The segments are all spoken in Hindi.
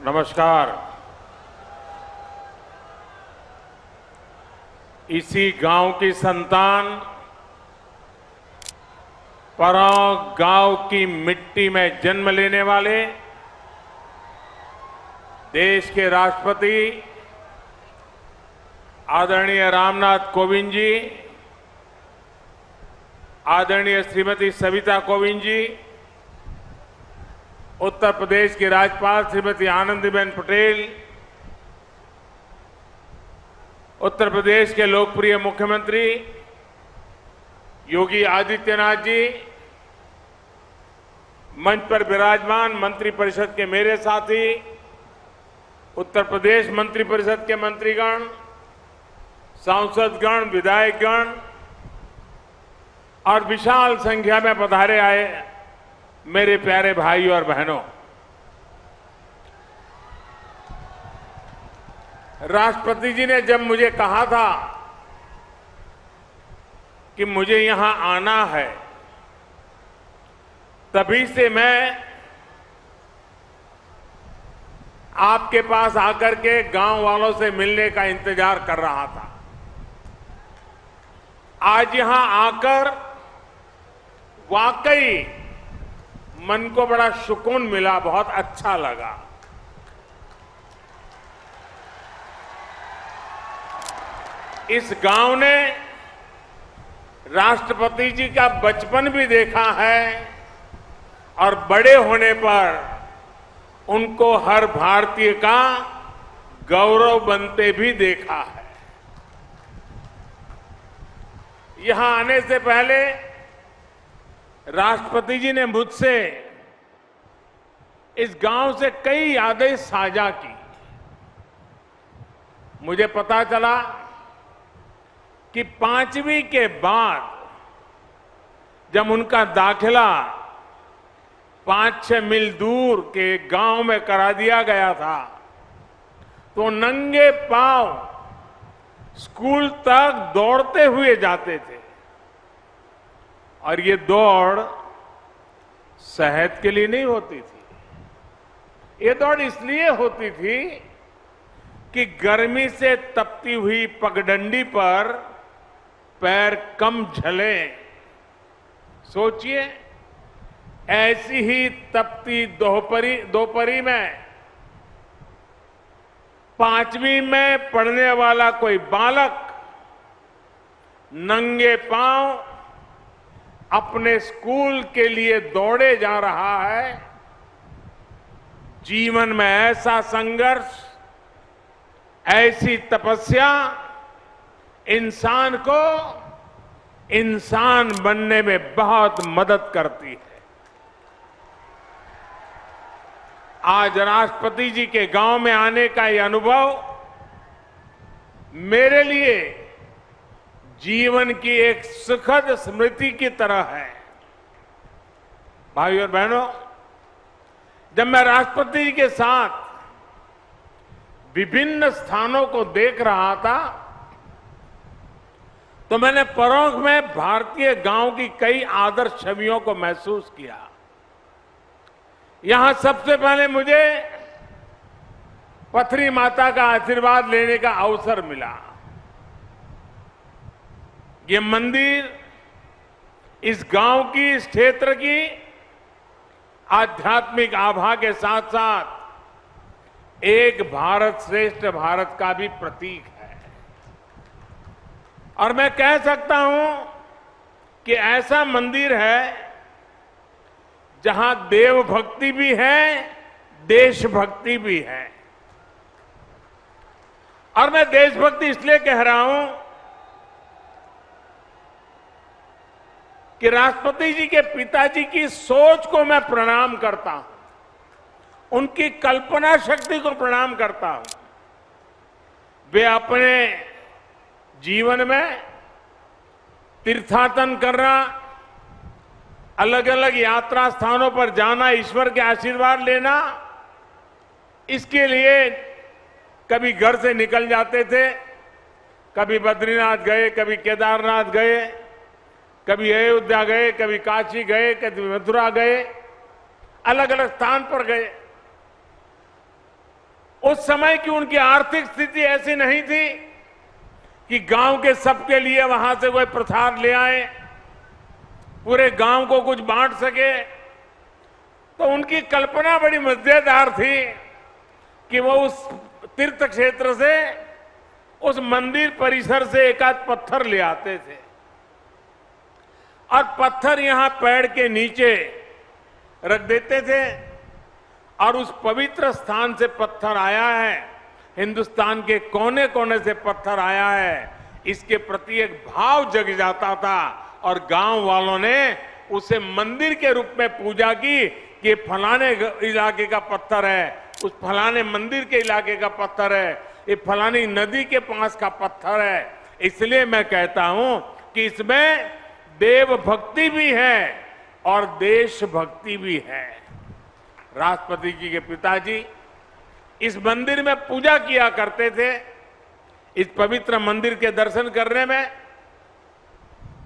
नमस्कार। इसी गांव की संतान, परांव गांव की मिट्टी में जन्म लेने वाले देश के राष्ट्रपति आदरणीय रामनाथ कोविंद जी, आदरणीय श्रीमती सविता कोविंद जी, उत्तर प्रदेश की राज्यपाल श्रीमती आनंदीबेन पटेल, उत्तर प्रदेश के लोकप्रिय मुख्यमंत्री योगी आदित्यनाथ जी, मंच पर विराजमान मंत्रिपरिषद के मेरे साथी, उत्तर प्रदेश मंत्रिपरिषद के मंत्रीगण, सांसदगण, विधायकगण और विशाल संख्या में पधारे आए मेरे प्यारे भाई और बहनों, राष्ट्रपति जी ने जब मुझे कहा था कि मुझे यहां आना है, तभी से मैं आपके पास आकर के गांव वालों से मिलने का इंतजार कर रहा था। आज यहां आकर वाकई मन को बड़ा सुकून मिला, बहुत अच्छा लगा। इस गांव ने राष्ट्रपति जी का बचपन भी देखा है और बड़े होने पर उनको हर भारतीय का गौरव बनते भी देखा है। यहां आने से पहले राष्ट्रपति जी ने मुझसे इस गांव से कई यादें साझा की। मुझे पता चला कि 5वीं के बाद जब उनका दाखिला 5-6 मील दूर के गांव में करा दिया गया था, तो नंगे पांव स्कूल तक दौड़ते हुए जाते थे। और ये दौड़ सेहत के लिए नहीं होती थी, ये दौड़ इसलिए होती थी कि गर्मी से तपती हुई पगडंडी पर पैर कम झले। सोचिए, ऐसी ही तपती दोपहरी में 5वीं में पढ़ने वाला कोई बालक नंगे पांव अपने स्कूल के लिए दौड़े जा रहा है। जीवन में ऐसा संघर्ष, ऐसी तपस्या इंसान को इंसान बनने में बहुत मदद करती है। आज राष्ट्रपति जी के गांव में आने का यह अनुभव मेरे लिए जीवन की एक सुखद स्मृति की तरह है। भाइयों और बहनों, जब मैं राष्ट्रपति जी के साथ विभिन्न स्थानों को देख रहा था, तो मैंने परोक्ष में भारतीय गांव की कई आदर्श छवियों को महसूस किया। यहां सबसे पहले मुझे पथरी माता का आशीर्वाद लेने का अवसर मिला। ये मंदिर इस गांव की, इस क्षेत्र की आध्यात्मिक आभा के साथ साथ एक भारत श्रेष्ठ भारत का भी प्रतीक है। और मैं कह सकता हूं कि ऐसा मंदिर है जहां देवभक्ति भी है, देशभक्ति भी है। और मैं देशभक्ति इसलिए कह रहा हूं कि राष्ट्रपति जी के पिताजी की सोच को मैं प्रणाम करता हूं, उनकी कल्पना शक्ति को प्रणाम करता हूं। वे अपने जीवन में तीर्थाटन करना, अलग अलग यात्रा स्थानों पर जाना, ईश्वर के आशीर्वाद लेना, इसके लिए कभी घर से निकल जाते थे, कभी बद्रीनाथ गए, कभी केदारनाथ गए, कभी अयोध्या गए, कभी काशी गए, कभी मथुरा गए, अलग अलग स्थान पर गए। उस समय की उनकी आर्थिक स्थिति ऐसी नहीं थी कि गांव के सबके लिए वहां से कोई प्रसाद ले आए, पूरे गांव को कुछ बांट सके। तो उनकी कल्पना बड़ी मजेदार थी कि वो उस तीर्थ क्षेत्र से, उस मंदिर परिसर से एक आध पत्थर ले आते थे और पत्थर यहां पेड़ के नीचे रख देते थे और उस पवित्र स्थान से पत्थर आया है, हिंदुस्तान के कोने कोने से पत्थर आया है, इसके प्रति एक भाव जग जाता था और गांव वालों ने उसे मंदिर के रूप में पूजा की कि ये फलाने इलाके का पत्थर है, उस फलाने मंदिर के इलाके का पत्थर है, ये फलानी नदी के पास का पत्थर है। इसलिए मैं कहता हूं कि इसमें देव भक्ति भी है और देशभक्ति भी है। राष्ट्रपति जी के पिताजी इस मंदिर में पूजा किया करते थे। इस पवित्र मंदिर के दर्शन करने में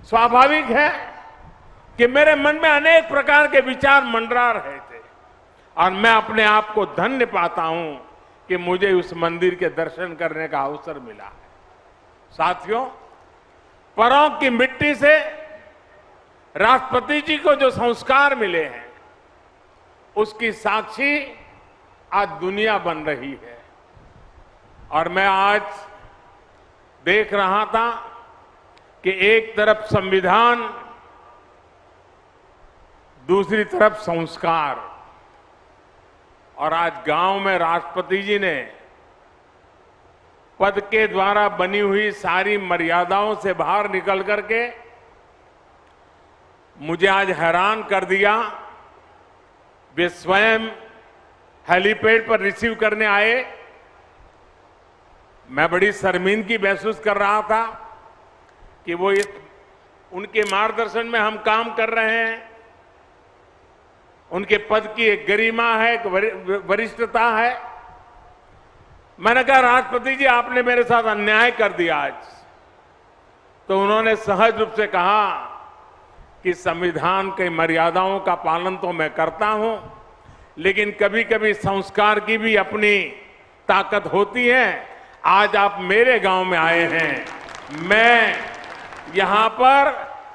स्वाभाविक है कि मेरे मन में अनेक प्रकार के विचार मंडरा रहे थे और मैं अपने आप को धन्य पाता हूं कि मुझे उस मंदिर के दर्शन करने का अवसर मिला है। साथियों, परों की मिट्टी से राष्ट्रपति जी को जो संस्कार मिले हैं उसकी साक्षी आज दुनिया बन रही है। और मैं आज देख रहा था कि एक तरफ संविधान, दूसरी तरफ संस्कार, और आज गांव में राष्ट्रपति जी ने पद के द्वारा बनी हुई सारी मर्यादाओं से बाहर निकल करके मुझे आज हैरान कर दिया। वे स्वयं हेलीपैड पर रिसीव करने आए। मैं बड़ी शर्मिंदगी महसूस कर रहा था कि वो उनके मार्गदर्शन में हम काम कर रहे हैं। उनके पद की एक गरिमा है, एक वरिष्ठता है। मैंने कहा, राष्ट्रपति जी आपने मेरे साथ अन्याय कर दिया आज। तो उन्होंने सहज रूप से कहा कि संविधान की मर्यादाओं का पालन तो मैं करता हूं, लेकिन कभी कभी संस्कार की भी अपनी ताकत होती है। आज आप मेरे गांव में आए हैं, मैं यहां पर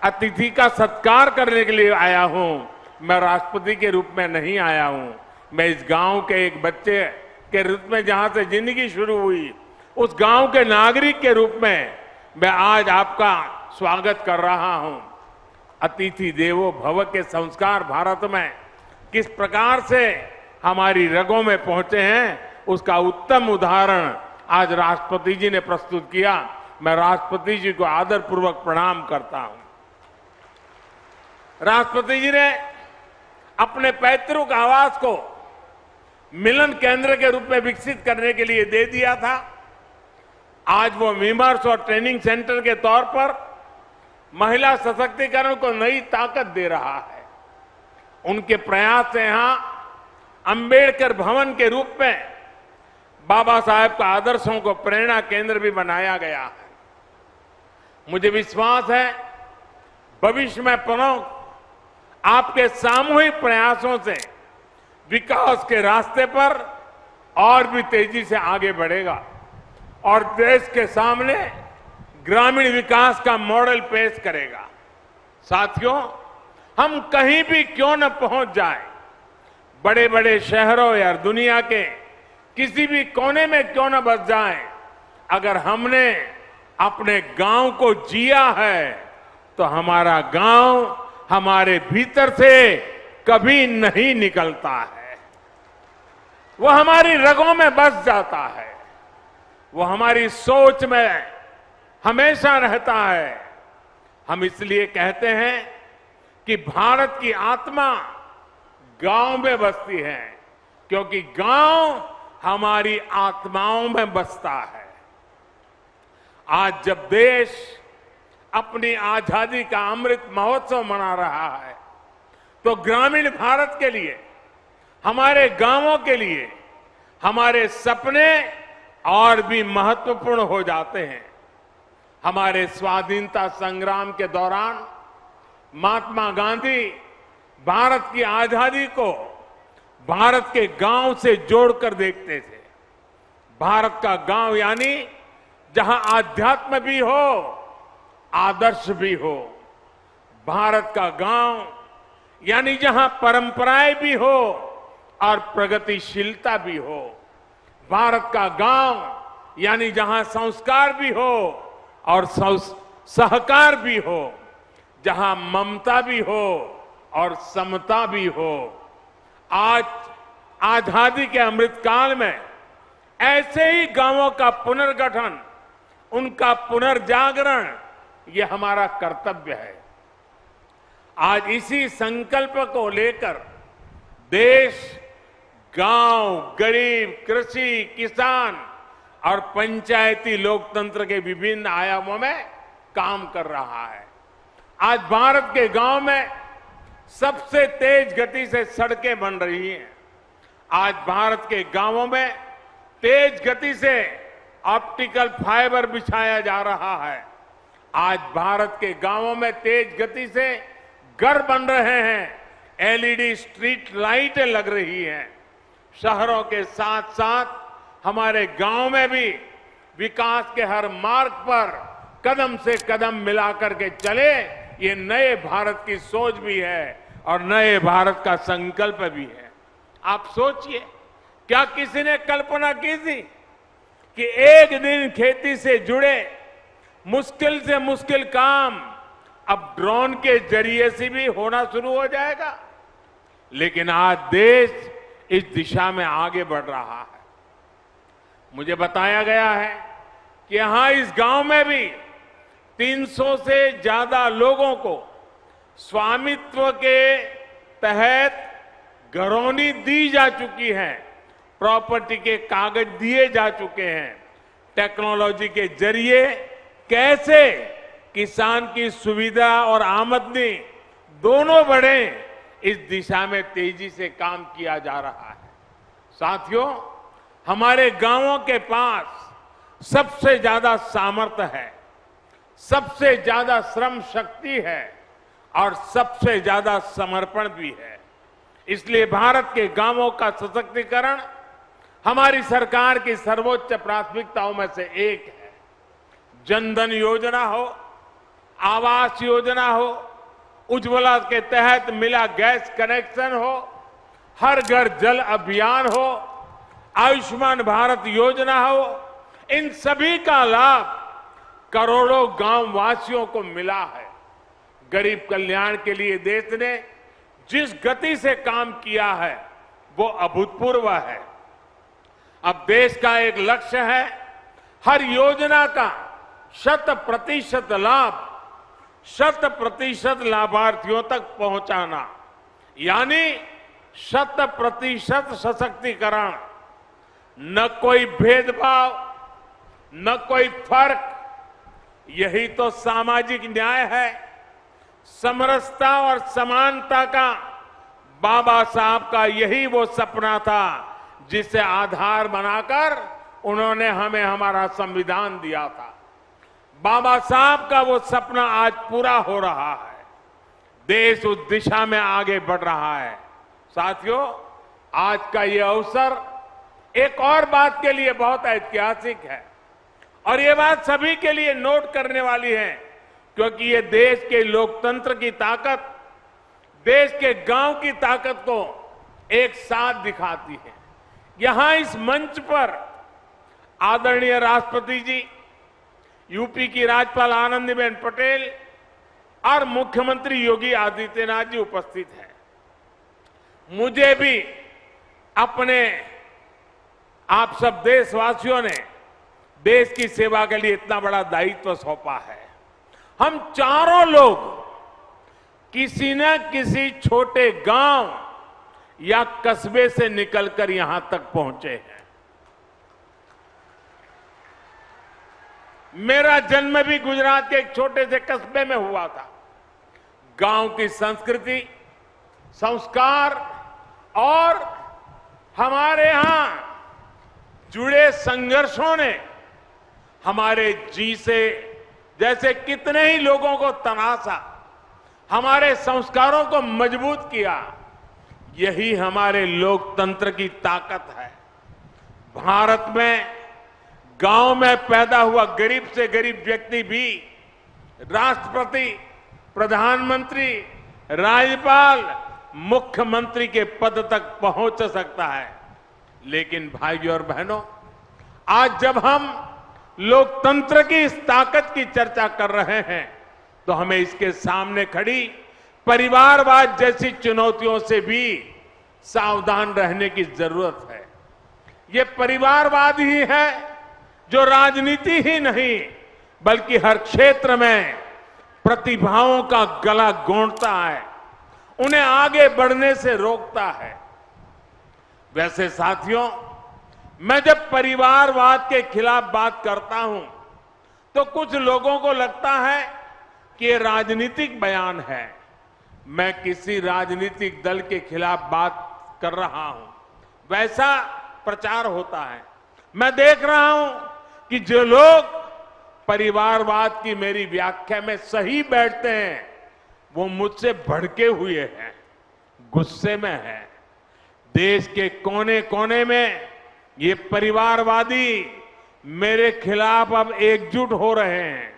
अतिथि का सत्कार करने के लिए आया हूं। मैं राष्ट्रपति के रूप में नहीं आया हूं। मैं इस गांव के एक बच्चे के रूप में, जहां से जिंदगी शुरू हुई, उस गांव के नागरिक के रूप में मैं आज आपका स्वागत कर रहा हूं। अतिथि देवो भव के संस्कार भारत में किस प्रकार से हमारी रगों में पहुंचे हैं, उसका उत्तम उदाहरण आज राष्ट्रपति जी ने प्रस्तुत किया। मैं राष्ट्रपति जी को आदरपूर्वक प्रणाम करता हूं। राष्ट्रपति जी ने अपने पैतृक आवास को मिलन केंद्र के रूप में विकसित करने के लिए दे दिया था। आज वो विमर्श और ट्रेनिंग सेंटर के तौर पर महिला सशक्तिकरण को नई ताकत दे रहा है। उनके प्रयास से यहां अंबेडकर भवन के रूप में बाबा साहेब का आदर्शों को प्रेरणा केंद्र भी बनाया गया है। मुझे विश्वास है भविष्य में प्रमुख आपके सामूहिक प्रयासों से विकास के रास्ते पर और भी तेजी से आगे बढ़ेगा और देश के सामने ग्रामीण विकास का मॉडल पेश करेगा। साथियों, हम कहीं भी क्यों न पहुंच जाए, बड़े बड़े शहरों या दुनिया के किसी भी कोने में क्यों न बस जाए, अगर हमने अपने गांव को जिया है तो हमारा गांव हमारे भीतर से कभी नहीं निकलता है। वो हमारी रगों में बस जाता है, वो हमारी सोच में हमेशा रहता है। हम इसलिए कहते हैं कि भारत की आत्मा गांव में बसती है, क्योंकि गांव हमारी आत्माओं में बसता है। आज जब देश अपनी आजादी का अमृत महोत्सव मना रहा है, तो ग्रामीण भारत के लिए, हमारे गांवों के लिए, हमारे सपने और भी महत्वपूर्ण हो जाते हैं। हमारे स्वाधीनता संग्राम के दौरान महात्मा गांधी भारत की आजादी को भारत के गांव से जोड़कर देखते थे। भारत का गांव यानी जहां आध्यात्म भी हो, आदर्श भी हो। भारत का गांव यानी जहां परंपराएं भी हो और प्रगतिशीलता भी हो। भारत का गांव यानी जहां संस्कार भी हो और सहकार भी हो, जहां ममता भी हो और समता भी हो। आज आजादी के अमृतकाल में ऐसे ही गांवों का पुनर्गठन, उनका पुनर्जागरण, ये हमारा कर्तव्य है। आज इसी संकल्प को लेकर देश गांव, गरीब, कृषि, किसान और पंचायती लोकतंत्र के विभिन्न आयामों में काम कर रहा है। आज भारत के गांव में सबसे तेज गति से सड़कें बन रही हैं। आज भारत के गांवों में तेज गति से ऑप्टिकल फाइबर बिछाया जा रहा है। आज भारत के गांवों में तेज गति से घर बन रहे हैं, एलईडी स्ट्रीट लाइटें लग रही हैं। शहरों के साथ साथ हमारे गांव में भी विकास के हर मार्ग पर कदम से कदम मिलाकर के चले, ये नए भारत की सोच भी है और नए भारत का संकल्प भी है। आप सोचिए, क्या किसी ने कल्पना की थी कि एक दिन खेती से जुड़े मुश्किल से मुश्किल काम अब ड्रोन के जरिए से भी होना शुरू हो जाएगा? लेकिन आज देश इस दिशा में आगे बढ़ रहा है। मुझे बताया गया है कि यहां इस गांव में भी 300 से ज्यादा लोगों को स्वामित्व के तहत घरौनी दी जा चुकी है, प्रॉपर्टी के कागज दिए जा चुके हैं। टेक्नोलॉजी के जरिए कैसे किसान की सुविधा और आमदनी दोनों बढ़े, इस दिशा में तेजी से काम किया जा रहा है। साथियों, हमारे गांवों के पास सबसे ज्यादा सामर्थ्य है, सबसे ज्यादा श्रम शक्ति है और सबसे ज्यादा समर्पण भी है। इसलिए भारत के गांवों का सशक्तिकरण हमारी सरकार की सर्वोच्च प्राथमिकताओं में से एक है। जनधन योजना हो, आवास योजना हो, उज्ज्वला के तहत मिला गैस कनेक्शन हो, हर घर जल अभियान हो, आयुष्मान भारत योजना हो, इन सभी का लाभ करोड़ों गांव वासियों को मिला है। गरीब कल्याण के लिए देश ने जिस गति से काम किया है वो अभूतपूर्व है। अब देश का एक लक्ष्य है हर योजना का 100% लाभ 100% लाभार्थियों तक पहुंचाना, यानी 100% सशक्तिकरण। न कोई भेदभाव, न कोई फर्क, यही तो सामाजिक न्याय है। समरसता और समानता का बाबा साहब का यही वो सपना था जिसे आधार बनाकर उन्होंने हमें हमारा संविधान दिया था। बाबा साहब का वो सपना आज पूरा हो रहा है। देश उस दिशा में आगे बढ़ रहा है। साथियों, आज का ये अवसर एक और बात के लिए बहुत ऐतिहासिक है और ये बात सभी के लिए नोट करने वाली है, क्योंकि ये देश के लोकतंत्र की ताकत, देश के गांव की ताकत को एक साथ दिखाती है। यहां इस मंच पर आदरणीय राष्ट्रपति जी, यूपी की राज्यपाल आनंदीबेन पटेल और मुख्यमंत्री योगी आदित्यनाथ जी उपस्थित हैं। मुझे भी अपने आप सब देशवासियों ने देश की सेवा के लिए इतना बड़ा दायित्व सौंपा है। हम चारों लोग किसी न किसी छोटे गांव या कस्बे से निकलकर यहां तक पहुंचे हैं। मेरा जन्म भी गुजरात के एक छोटे से कस्बे में हुआ था। गांव की संस्कृति, संस्कार और हमारे यहां जुड़े संघर्षों ने हमारे जी से जैसे कितने ही लोगों को तनासा, हमारे संस्कारों को मजबूत किया। यही हमारे लोकतंत्र की ताकत है। भारत में गांव में पैदा हुआ गरीब से गरीब व्यक्ति भी राष्ट्रपति, प्रधानमंत्री, राज्यपाल, मुख्यमंत्री के पद तक पहुंच सकता है। लेकिन भाइयों और बहनों, आज जब हम लोकतंत्र की इस ताकत की चर्चा कर रहे हैं तो हमें इसके सामने खड़ी परिवारवाद जैसी चुनौतियों से भी सावधान रहने की जरूरत है। ये परिवारवाद ही है जो राजनीति ही नहीं बल्कि हर क्षेत्र में प्रतिभाओं का गला घोंटता है, उन्हें आगे बढ़ने से रोकता है। वैसे साथियों, मैं जब परिवारवाद के खिलाफ बात करता हूं तो कुछ लोगों को लगता है कि ये राजनीतिक बयान है। मैं किसी राजनीतिक दल के खिलाफ बात कर रहा हूं, वैसा प्रचार होता है। मैं देख रहा हूं कि जो लोग परिवारवाद की मेरी व्याख्या में सही बैठते हैं वो मुझसे भड़के हुए हैं, गुस्से में हैं। देश के कोने कोने में ये परिवारवादी मेरे खिलाफ अब एकजुट हो रहे हैं।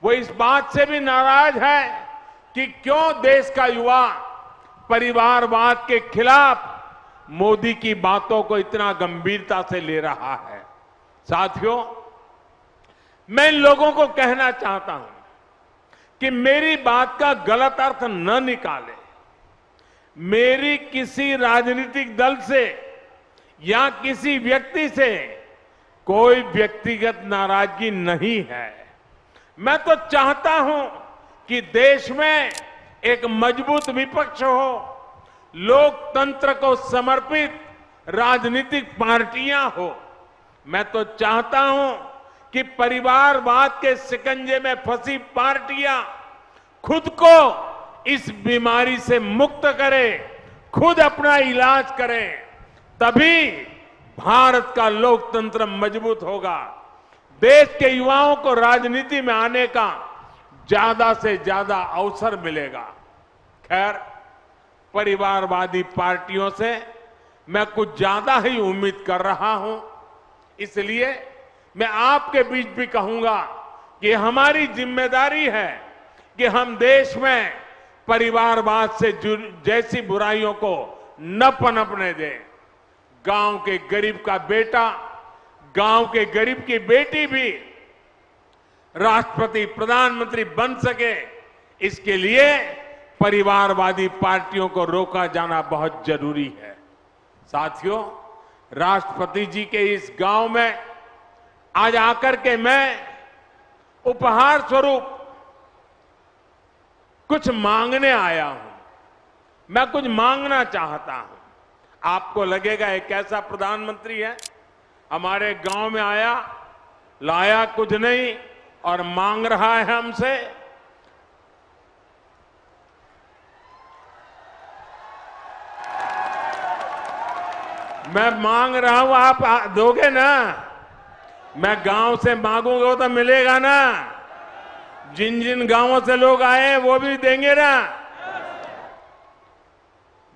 वो इस बात से भी नाराज है कि क्यों देश का युवा परिवारवाद के खिलाफ मोदी की बातों को इतना गंभीरता से ले रहा है। साथियों, मैं इन लोगों को कहना चाहता हूं कि मेरी बात का गलत अर्थ न निकाले। मेरी किसी राजनीतिक दल से या किसी व्यक्ति से कोई व्यक्तिगत नाराजगी नहीं है। मैं तो चाहता हूं कि देश में एक मजबूत विपक्ष हो, लोकतंत्र को समर्पित राजनीतिक पार्टियां हो। मैं तो चाहता हूं कि परिवारवाद के शिकंजे में फंसी पार्टियां खुद को इस बीमारी से मुक्त करें, खुद अपना इलाज करें, तभी भारत का लोकतंत्र मजबूत होगा। देश के युवाओं को राजनीति में आने का ज्यादा से ज्यादा अवसर मिलेगा। खैर, परिवारवादी पार्टियों से मैं कुछ ज्यादा ही उम्मीद कर रहा हूं, इसलिए मैं आपके बीच भी कहूंगा कि हमारी जिम्मेदारी है कि हम देश में परिवारवाद से जैसी बुराइयों को न पनपने दें। गांव के गरीब का बेटा, गांव के गरीब की बेटी भी राष्ट्रपति, प्रधानमंत्री बन सके, इसके लिए परिवारवादी पार्टियों को रोका जाना बहुत जरूरी है। साथियों, राष्ट्रपति जी के इस गांव में आज आकर के मैं उपहार स्वरूप कुछ मांगने आया हूं। मैं कुछ मांगना चाहता हूं। आपको लगेगा एक कैसा प्रधानमंत्री है, हमारे गांव में आया, लाया कुछ नहीं और मांग रहा है हमसे। मैं मांग रहा हूं, आप दोगे ना? मैं गांव से मांगूंगा तो मिलेगा ना? जिन जिन गांवों से लोग आए वो भी देंगे ना?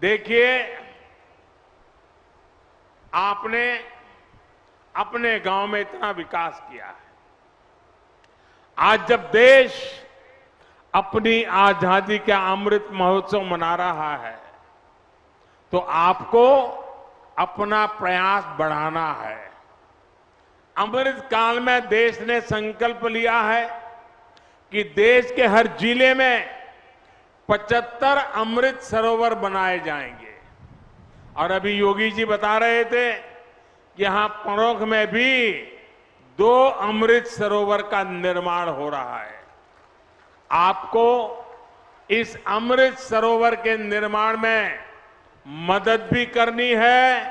देखिए, आपने अपने गांव में इतना विकास किया है। आज जब देश अपनी आजादी का अमृत महोत्सव मना रहा है तो आपको अपना प्रयास बढ़ाना है। अमृत काल में देश ने संकल्प लिया है कि देश के हर जिले में 75 अमृत सरोवर बनाए जाएंगे। और अभी योगी जी बता रहे थे कि यहां परोख में भी 2 अमृत सरोवर का निर्माण हो रहा है। आपको इस अमृत सरोवर के निर्माण में मदद भी करनी है,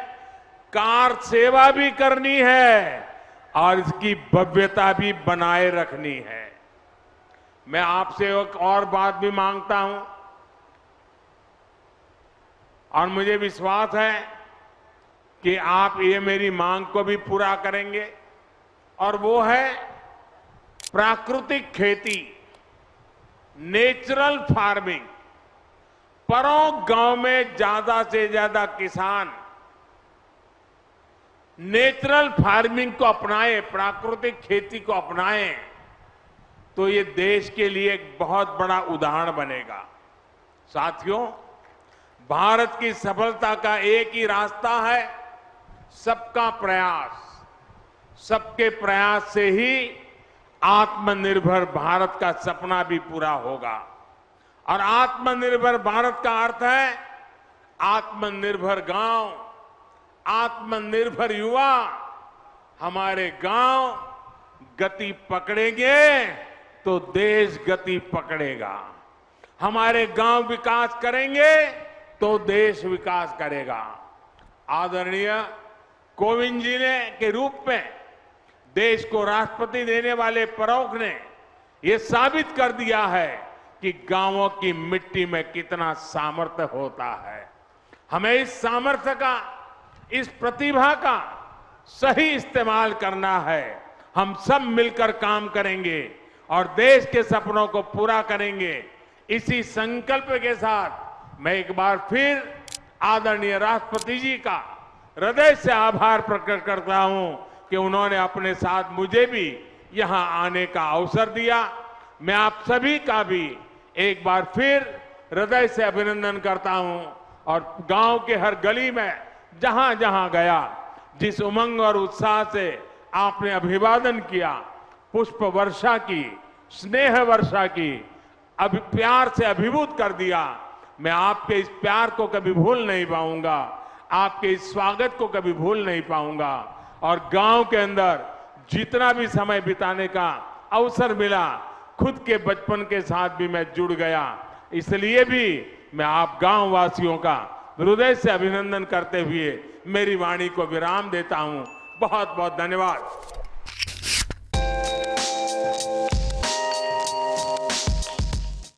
कार सेवा भी करनी है और इसकी भव्यता भी बनाए रखनी है। मैं आपसे एक और बात भी मांगता हूं और मुझे विश्वास है कि आप ये मेरी मांग को भी पूरा करेंगे, और वो है प्राकृतिक खेती, नेचुरल फार्मिंग। परों गांव में ज्यादा से ज्यादा किसान नेचुरल फार्मिंग को अपनाएं, प्राकृतिक खेती को अपनाएं, तो ये देश के लिए एक बहुत बड़ा उदाहरण बनेगा। साथियों, भारत की सफलता का एक ही रास्ता है, सबका प्रयास। सबके प्रयास से ही आत्मनिर्भर भारत का सपना भी पूरा होगा। और आत्मनिर्भर भारत का अर्थ है आत्मनिर्भर गांव, आत्मनिर्भर युवा। हमारे गांव गति पकड़ेंगे तो देश गति पकड़ेगा। हमारे गांव विकास करेंगे तो देश विकास करेगा। आदरणीय कोविंद जी ने के रूप में देश को राष्ट्रपति देने वाले प्रमुख ने यह साबित कर दिया है कि गांवों की मिट्टी में कितना सामर्थ्य होता है। हमें इस सामर्थ्य का, इस प्रतिभा का सही इस्तेमाल करना है। हम सब मिलकर काम करेंगे और देश के सपनों को पूरा करेंगे। इसी संकल्प के साथ मैं एक बार फिर आदरणीय राष्ट्रपति जी का हृदय से आभार प्रकट करता हूं कि उन्होंने अपने साथ मुझे भी यहां आने का अवसर दिया। मैं आप सभी का भी एक बार फिर हृदय से अभिनंदन करता हूं और गांव के हर गली में जहां जहां गया, जिस उमंग और उत्साह से आपने अभिवादन किया, पुष्प वर्षा की, स्नेह वर्षा की, प्यार से अभिभूत कर दिया, मैं आपके इस प्यार को कभी भूल नहीं पाऊंगा, आपके इस स्वागत को कभी भूल नहीं पाऊंगा। और गांव के अंदर जितना भी समय बिताने का अवसर मिला, खुद के बचपन के साथ भी मैं जुड़ गया। इसलिए भी मैं आप गांव वासियों का हृदय से अभिनंदन करते हुए मेरी वाणी को विराम देता हूं। बहुत बहुत धन्यवाद।